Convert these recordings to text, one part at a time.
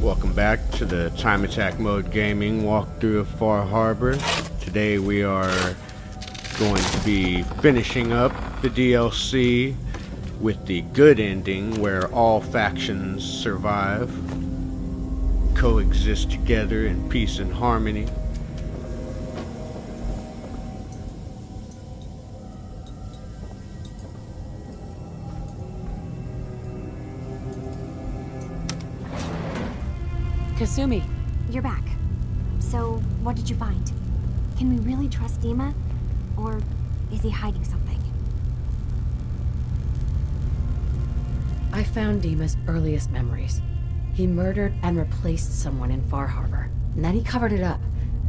Welcome back to the Time Attack Mode Gaming walkthrough of Far Harbor. Today we are going to be finishing up the DLC with the good ending where all factions survive, coexist together in peace and harmony. Kasumi, you're back. So, what did you find? Can we really trust Dima? Or is he hiding something? I found Dima's earliest memories. He murdered and replaced someone in Far Harbor, and then he covered it up,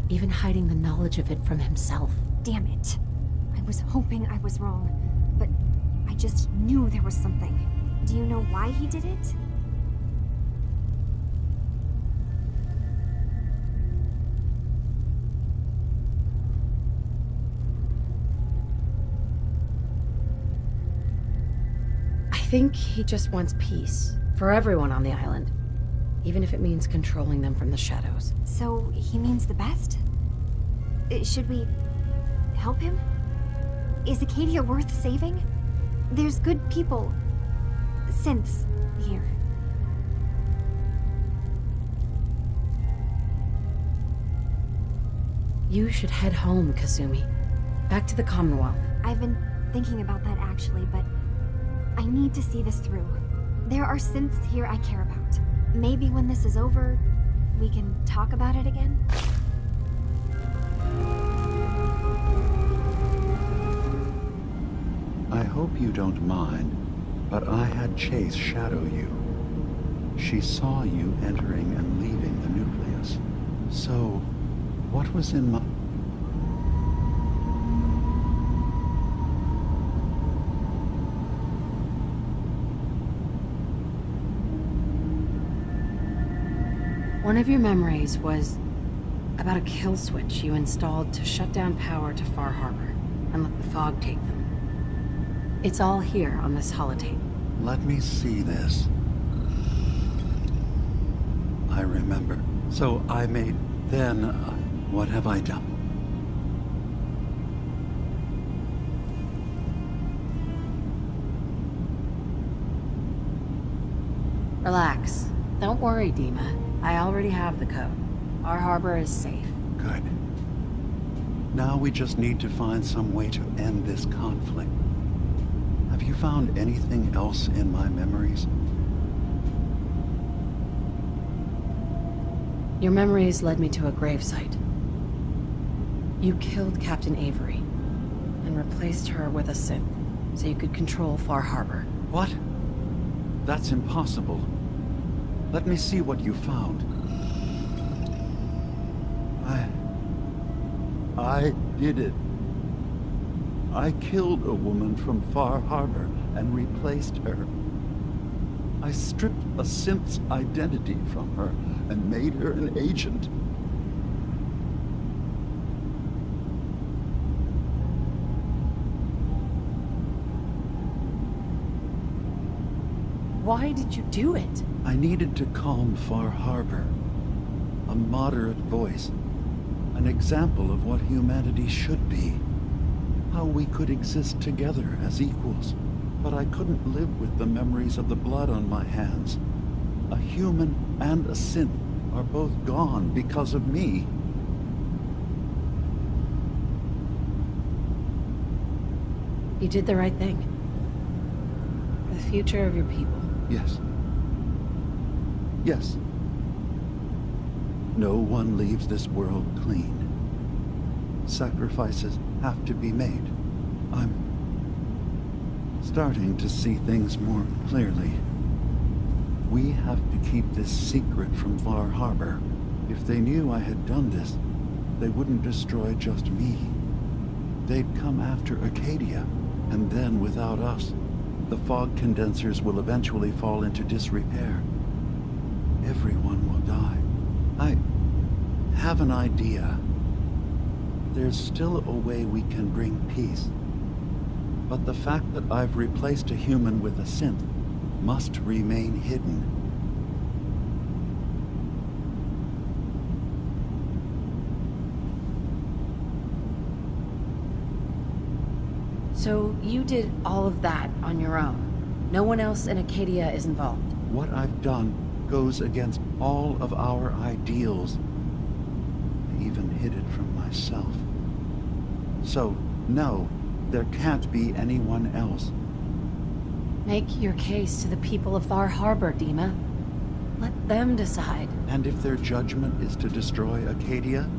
even hiding the knowledge of it from himself. Damn it. I was hoping I was wrong, but I just knew there was something. Do you know why he did it? I think he just wants peace for everyone on the island, even if it means controlling them from the shadows. So, he means the best? Should we help him? Is Acadia worth saving? There's good people, synths, here. You should head home, Kasumi. Back to the Commonwealth. I've been thinking about that actually, but I need to see this through. There are synths here I care about. Maybe when this is over, we can talk about it again? I hope you don't mind, but I had Chase shadow you. She saw you entering and leaving the nucleus. So, what was in my... One of your memories was about a kill switch you installed to shut down power to Far Harbor and let the fog take them. It's all here on this holotape. Let me see this. I remember. So I made... Then, what have I done? Relax. Don't worry, Dima. I already have the code. Our harbor is safe. Good. Now we just need to find some way to end this conflict. Have you found anything else in my memories? Your memories led me to a gravesite. You killed Captain Avery and replaced her with a synth so you could control Far Harbor. What? That's impossible. Let me see what you found. I did it. I killed a woman from Far Harbor and replaced her. I stripped a synth's identity from her and made her an agent. Why did you do it? I needed to calm Far Harbor. A moderate voice. An example of what humanity should be. How we could exist together as equals. But I couldn't live with the memories of the blood on my hands. A human and a synth are both gone because of me. You did the right thing. For the future of your people. Yes. Yes. No one leaves this world clean. Sacrifices have to be made. I'm starting to see things more clearly. We have to keep this secret from Far Harbor. If they knew I had done this, they wouldn't destroy just me. They'd come after Acadia, and then without us, the fog condensers will eventually fall into disrepair. Everyone will die. I have an idea. There's still a way we can bring peace. But the fact that I've replaced a human with a synth must remain hidden. So you did all of that on your own? No one else in Acadia is involved? What I've done goes against all of our ideals. I even hid it from myself. So, no, there can't be anyone else. Make your case to the people of Far Harbor, Dima. Let them decide. And if their judgment is to destroy Acadia,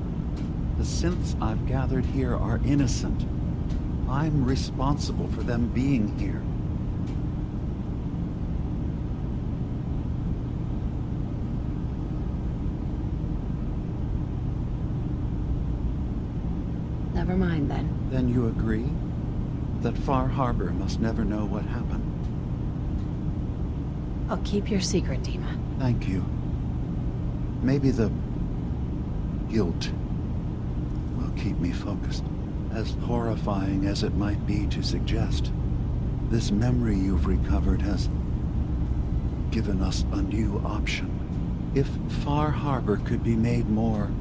the synths I've gathered here are innocent. I'm responsible for them being here. Never mind then. Then you agree that Far Harbor must never know what happened? I'll keep your secret, Dima. Thank you. Maybe the guilt will keep me focused. As horrifying as it might be to suggest, this memory you've recovered has given us a new option. If Far Harbor could be made more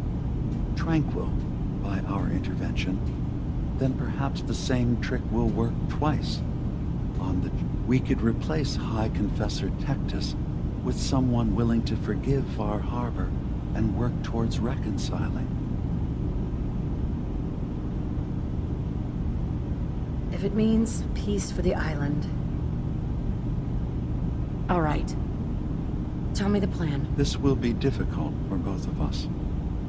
tranquil by our intervention, then perhaps the same trick will work twice. We could replace High Confessor Tectus with someone willing to forgive Far Harbor and work towards reconciling. If it means peace for the island. All right. Tell me the plan. This will be difficult for both of us,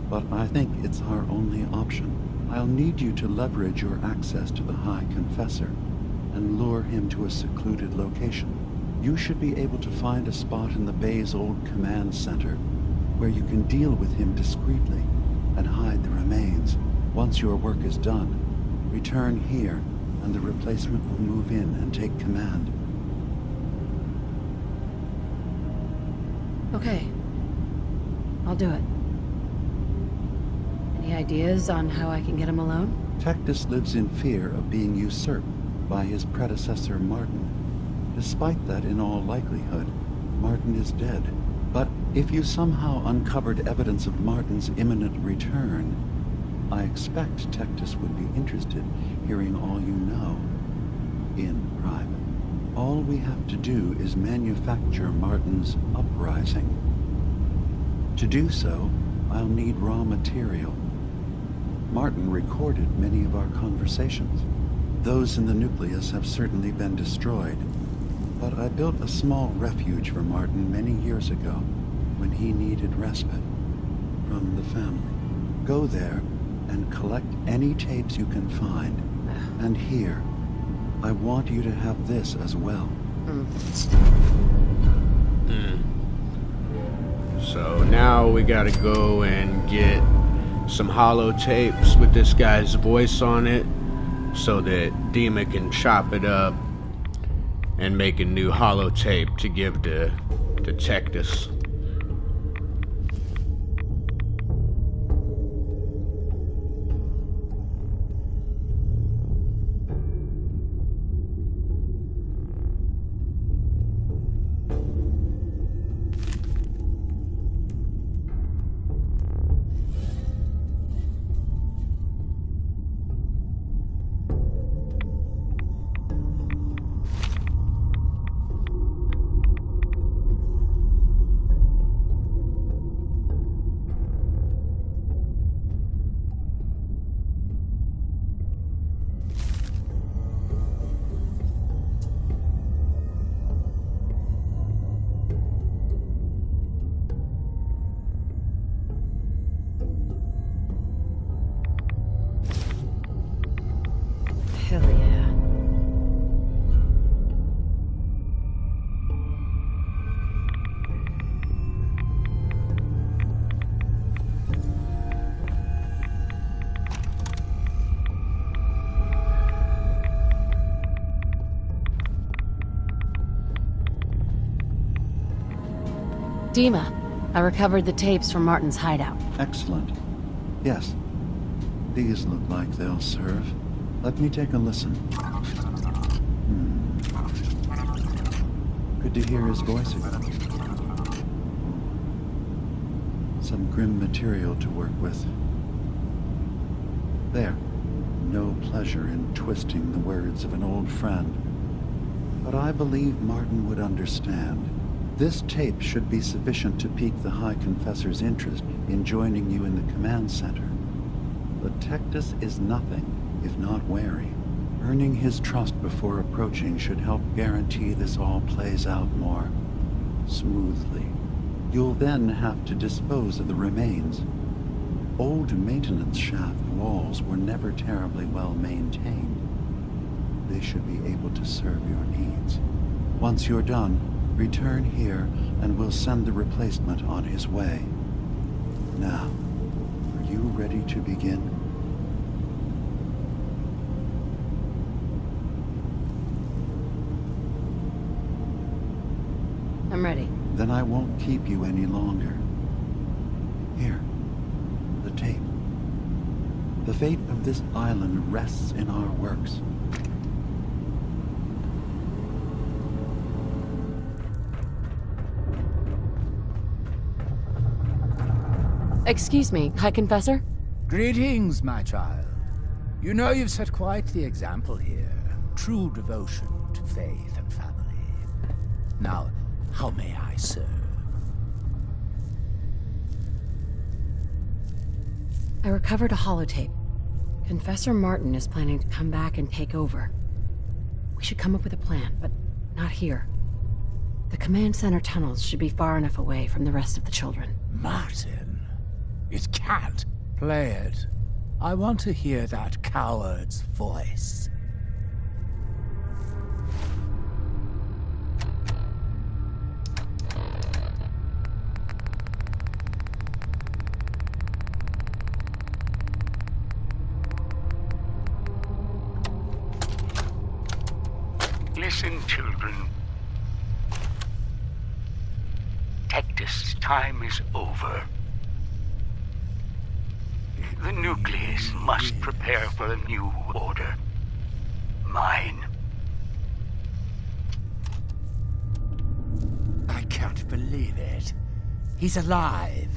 but I think it's our only option. I'll need you to leverage your access to the High Confessor and lure him to a secluded location. You should be able to find a spot in the Bay's old command center where you can deal with him discreetly and hide the remains. Once your work is done, return here and the replacement will move in and take command. Okay. I'll do it. Any ideas on how I can get him alone? Tectus lives in fear of being usurped by his predecessor Martin. Despite that, in all likelihood, Martin is dead. But if you somehow uncovered evidence of Martin's imminent return, I expect Tectus would be interested hearing all you know in private. All we have to do is manufacture Martin's uprising. To do so, I'll need raw material. Martin recorded many of our conversations. Those in the nucleus have certainly been destroyed, but I built a small refuge for Martin many years ago when he needed respite from the family. Go there and collect any tapes you can find. And here, I want you to have this as well. So now we gotta go and get some holotapes with this guy's voice on it so that Dima can chop it up and make a new holotape to give to Tectus. Hell yeah. Dima, I recovered the tapes from Martin's hideout. Excellent. Yes. These look like they'll serve. Let me take a listen. Good to hear his voice again. Some grim material to work with. There. no pleasure in twisting the words of an old friend, but I believe Martin would understand. This tape should be sufficient to pique the High Confessor's interest in joining you in the command center. But Tectus is nothing if not wary. Earning his trust before approaching should help guarantee this all plays out more smoothly. You'll then have to dispose of the remains. Old maintenance shaft walls were never terribly well maintained. They should be able to serve your needs. Once you're done, return here and we'll send the replacement on his way. Now, are you ready to begin? I'm ready. Then I won't keep you any longer. Here, the tape. The fate of this island rests in our works. Excuse me, High Confessor? Greetings, my child. You know you've set quite the example here. True devotion to faith and family. Now, how may I serve? I recovered a holotape. Confessor Martin is planning to come back and take over. We should come up with a plan, but not here. The command center tunnels should be far enough away from the rest of the children. Martin, it can't. Play it. I want to hear that coward's voice. Listen, children. Tectus' time is over. The nucleus must prepare for a new order. Mine. I can't believe it. He's alive.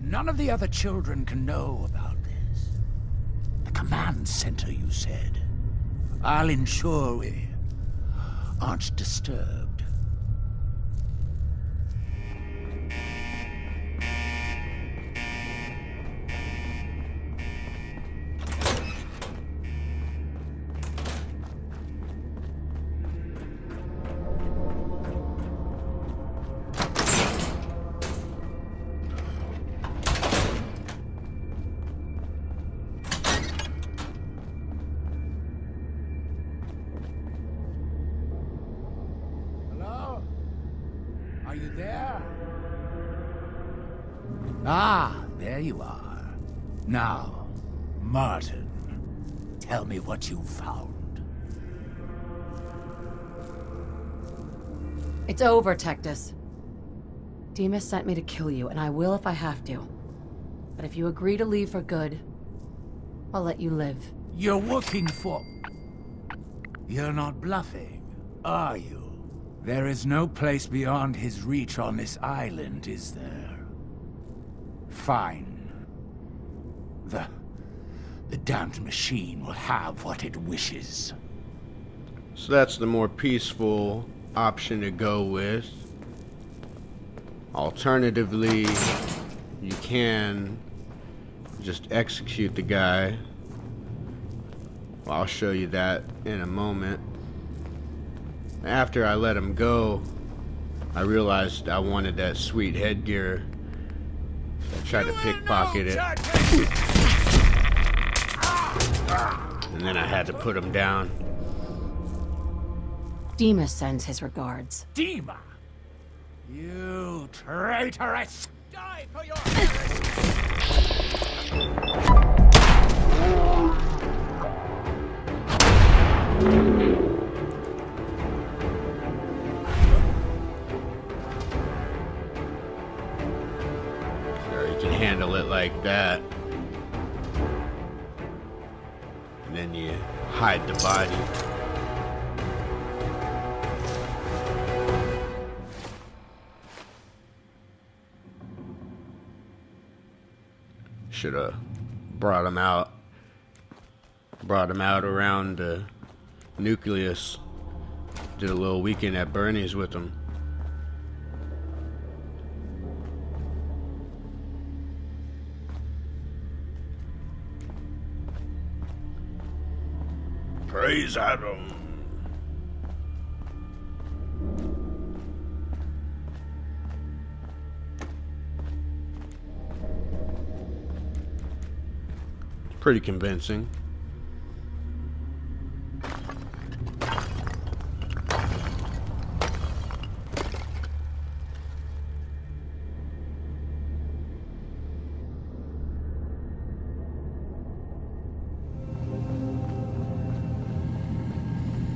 None of the other children can know about this. The command center, you said. I'll ensure we aren't disturbed. Are you there? Ah, there you are. Now, Martin, tell me what you found. It's over, Tectus. Dima sent me to kill you, and I will if I have to. But if you agree to leave for good, I'll let you live. You're working for... You're not bluffing, are you? There is no place beyond his reach on this island, is there? Fine. The damned machine will have what it wishes. So that's the more peaceful option to go with. Alternatively, you can just execute the guy. Well, I'll show you that in a moment. After I let him go, I realized I wanted that sweet headgear. I tried to pickpocket it. And then I had to put him down. Dima sends his regards. Dima! You traitoress! Die for your... Handle it like that, and then you hide the body. Should have brought him out Brought him out around the nucleus. Did a little weekend at Bernie's with him. Praise Adam. Pretty convincing.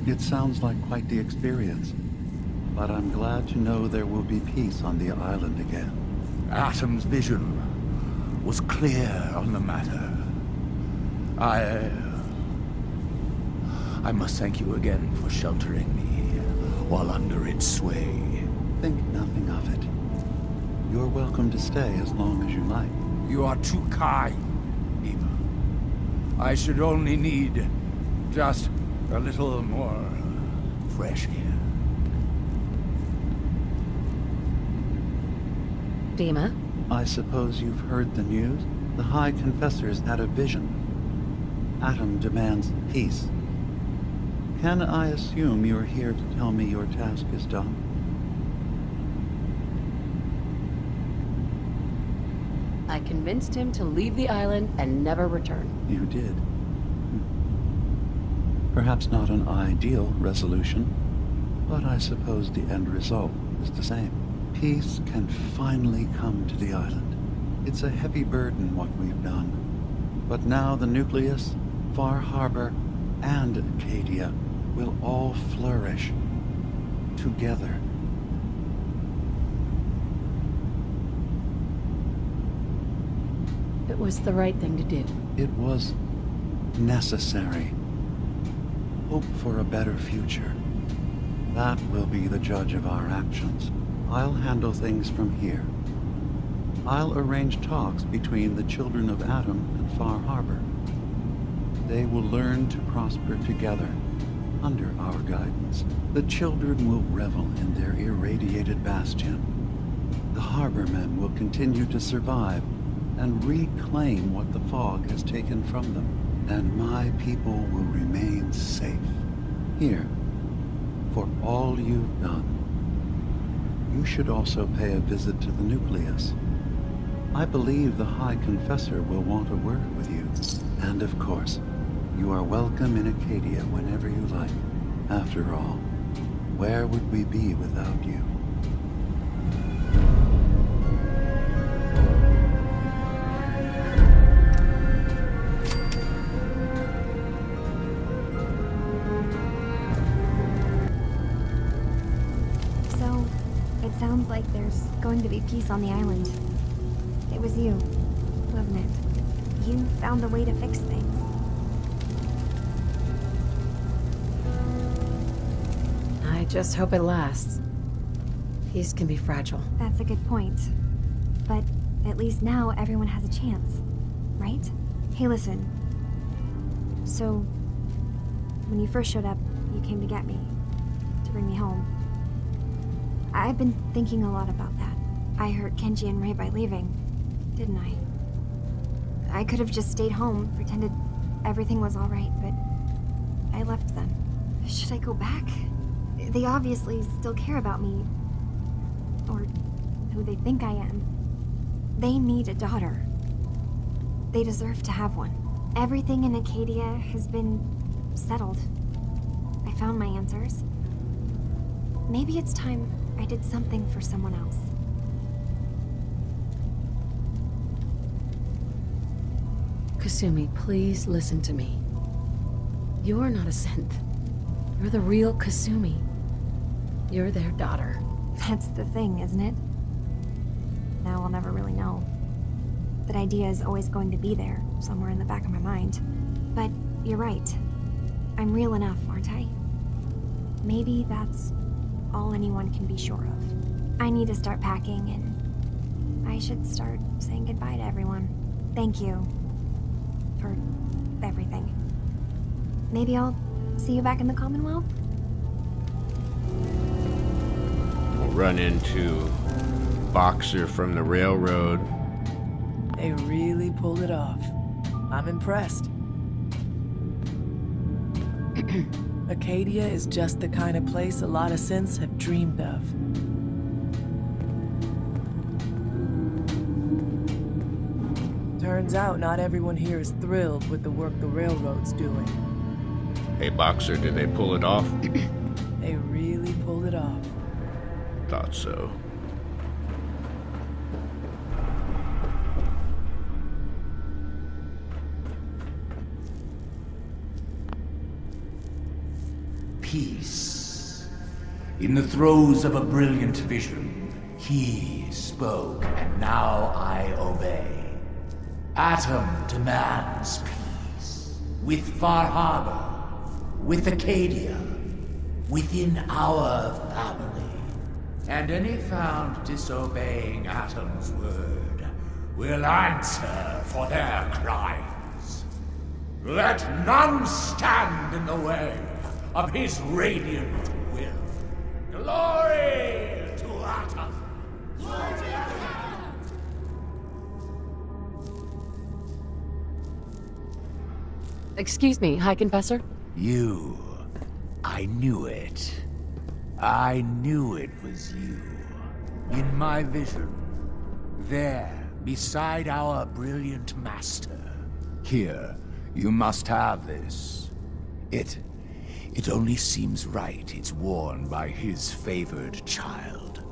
It sounds like quite the experience, but I'm glad to know there will be peace on the island again. Atom's vision was clear on the matter. I must thank you again for sheltering me while under its sway. Think nothing of it. You're welcome to stay as long as you like. You are too kind, Dima. I should only need just a little more fresh air. Dima? I suppose you've heard the news? The High Confessor's had a vision. Atom demands peace. Can I assume you're here to tell me your task is done? I convinced him to leave the island and never return. You did. Perhaps not an ideal resolution, but I suppose the end result is the same. Peace can finally come to the island. It's a heavy burden what we've done. But now the nucleus, Far Harbor, and Acadia will all flourish together. It was the right thing to do. It was necessary. Hope for a better future. That will be the judge of our actions. I'll handle things from here. I'll arrange talks between the children of Atom and Far Harbor. They will learn to prosper together under our guidance. The children will revel in their irradiated bastion. The harbormen will continue to survive and reclaim what the fog has taken from them. And my people will remain safe. Here, for all you've done. You should also pay a visit to the nucleus. I believe the High Confessor will want a word with you. And of course, you are welcome in Acadia whenever you like. After all, where would we be without you? So, it sounds like there's going to be peace on the island. It was you, wasn't it? You found the way to fix things. I just hope it lasts. Peace can be fragile. That's a good point. But at least now everyone has a chance, right? Hey, listen. So, when you first showed up, you came to get me, to bring me home. I've been thinking a lot about that. I hurt Kenji and Ray by leaving, didn't I? I could have just stayed home, pretended everything was alright, but I left them. Should I go back? They obviously still care about me. Or who they think I am. They need a daughter. They deserve to have one. Everything in Acadia has been settled. I found my answers. Maybe it's time I did something for someone else. Kasumi, please listen to me. You're not a synth. You're the real Kasumi. You're their daughter. That's the thing, isn't it? Now I'll never really know. That idea is always going to be there, somewhere in the back of my mind. But you're right. I'm real enough, aren't I? Maybe that's all anyone can be sure of. I need to start packing, and I should start saying goodbye to everyone. Thank you for everything. maybe I'll see you back in the Commonwealth? We'll run into Boxer from the railroad. They really pulled it off. I'm impressed. Acadia is just the kind of place a lot of synths have dreamed of. Turns out not everyone here is thrilled with the work the railroad's doing. Hey, Boxer, did they pull it off? They really pulled it off. Thought so. Peace. In the throes of a brilliant vision, he spoke, and now I obey. Atom demands peace. With Far Harbor, with Acadia, within our family. And any found disobeying Atom's word will answer for their crimes. Let none stand in the way of his radiant will. Glory to Atom! Excuse me, High Confessor? You. I knew it. I knew it was you. In my vision. There, beside our brilliant master. Here, you must have this. It only seems right it's worn by his favored child.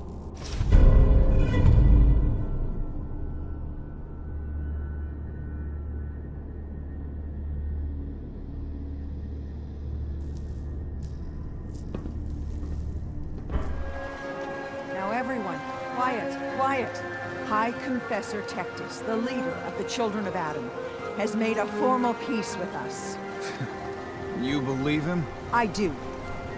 Now everyone, quiet, quiet. High Confessor Tectus, the leader of the Children of Adam, has made a formal peace with us. You believe him? I do.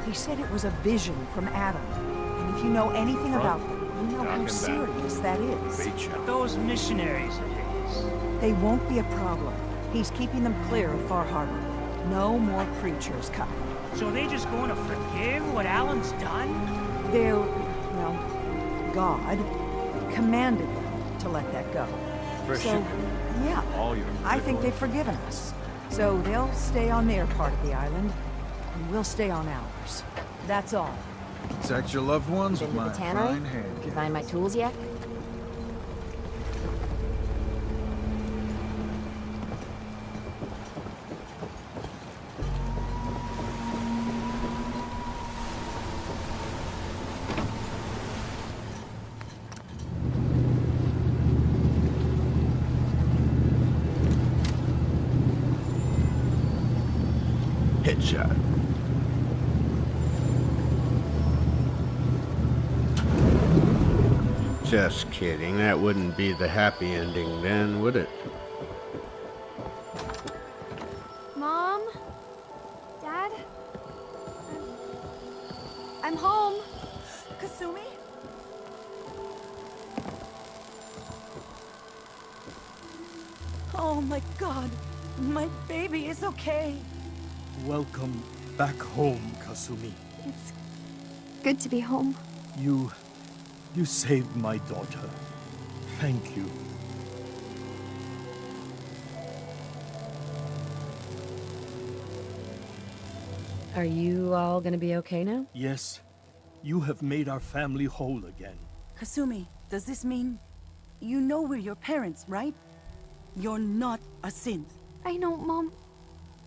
He said it was a vision from Adam. And if you know anything about them, you know how serious that is. Those missionaries of his. They won't be a problem. He's keeping them clear of Far Harbor. No more creatures coming. So they just going to forgive what Alan's done? They're, well, God commanded them to let that go. So, yeah, I think they've forgiven us. So they'll stay on their part of the island, and we'll stay on ours. That's all. Protect your loved ones with Been to my the tannery? fine hand. Did you find my tools yet? Headshot. Just kidding. That wouldn't be the happy ending then, would it? Mom? Dad? I'm home. Kasumi? Oh my God, my baby is okay. Welcome back home, Kasumi. It's good to be home. You saved my daughter. Thank you. Are you all gonna be okay now? Yes, you have made our family whole again. Kasumi, does this mean you know we're your parents, right? You're not a synth. I know, Mom.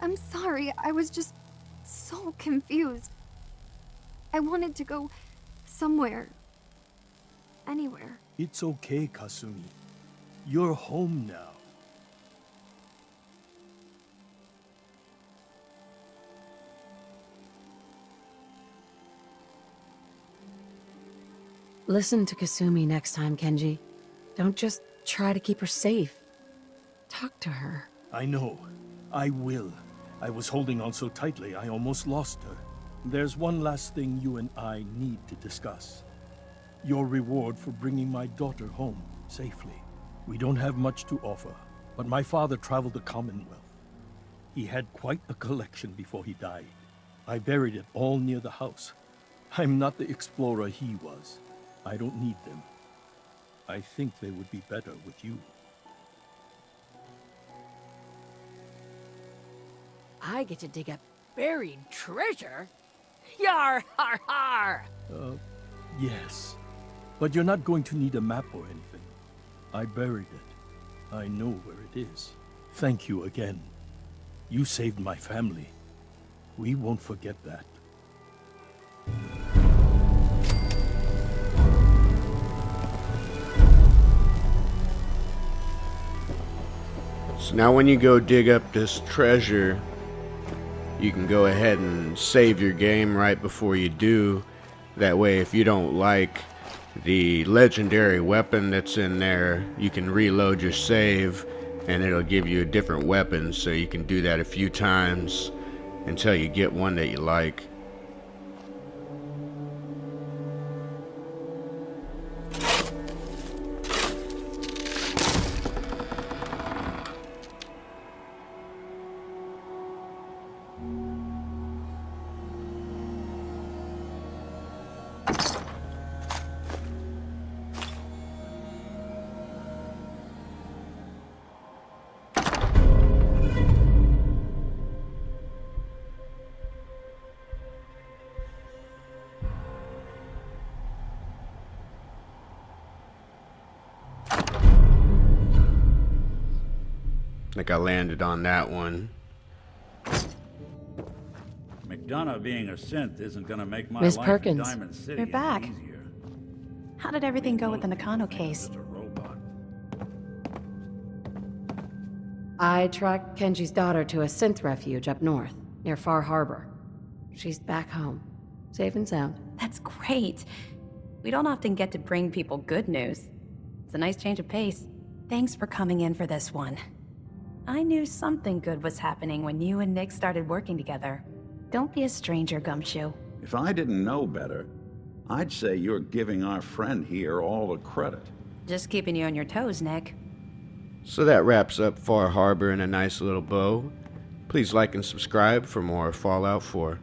I'm sorry. I was just so confused. I wanted to go somewhere. Anywhere. It's okay, Kasumi. You're home now. Listen to Kasumi next time, Kenji. Don't just try to keep her safe. Talk to her. I know. I will. I was holding on so tightly I almost lost her. There's one last thing you and I need to discuss. Your reward for bringing my daughter home safely. We don't have much to offer, but my father traveled the Commonwealth. He had quite a collection before he died. I buried it all near the house. I'm not the explorer he was. I don't need them. I think they would be better with you. I get to dig up buried treasure? Yar, har, har! Yes. But you're not going to need a map or anything. I buried it. I know where it is. Thank you again. You saved my family. We won't forget that. So now when you go dig up this treasure, you can go ahead and save your game right before you do. That way, if you don't like the legendary weapon that's in there, you can reload your save and it'll give you a different weapon, so you can do that a few times until you get one that you like. I think I landed on that one. McDonough being a synth isn't gonna make my Miss life Perkins. in Diamond City You're back. any easier. How did everything go with the Nakano case? Just a robot. I tracked Kenji's daughter to a synth refuge up north, near Far Harbor. She's back home, safe and sound. That's great. We don't often get to bring people good news. It's a nice change of pace. Thanks for coming in for this one. I knew something good was happening when you and Nick started working together. Don't be a stranger, Gumshoe. If I didn't know better, I'd say you're giving our friend here all the credit. Just keeping you on your toes, Nick. So that wraps up Far Harbor in a nice little bow. Please like and subscribe for more Fallout 4.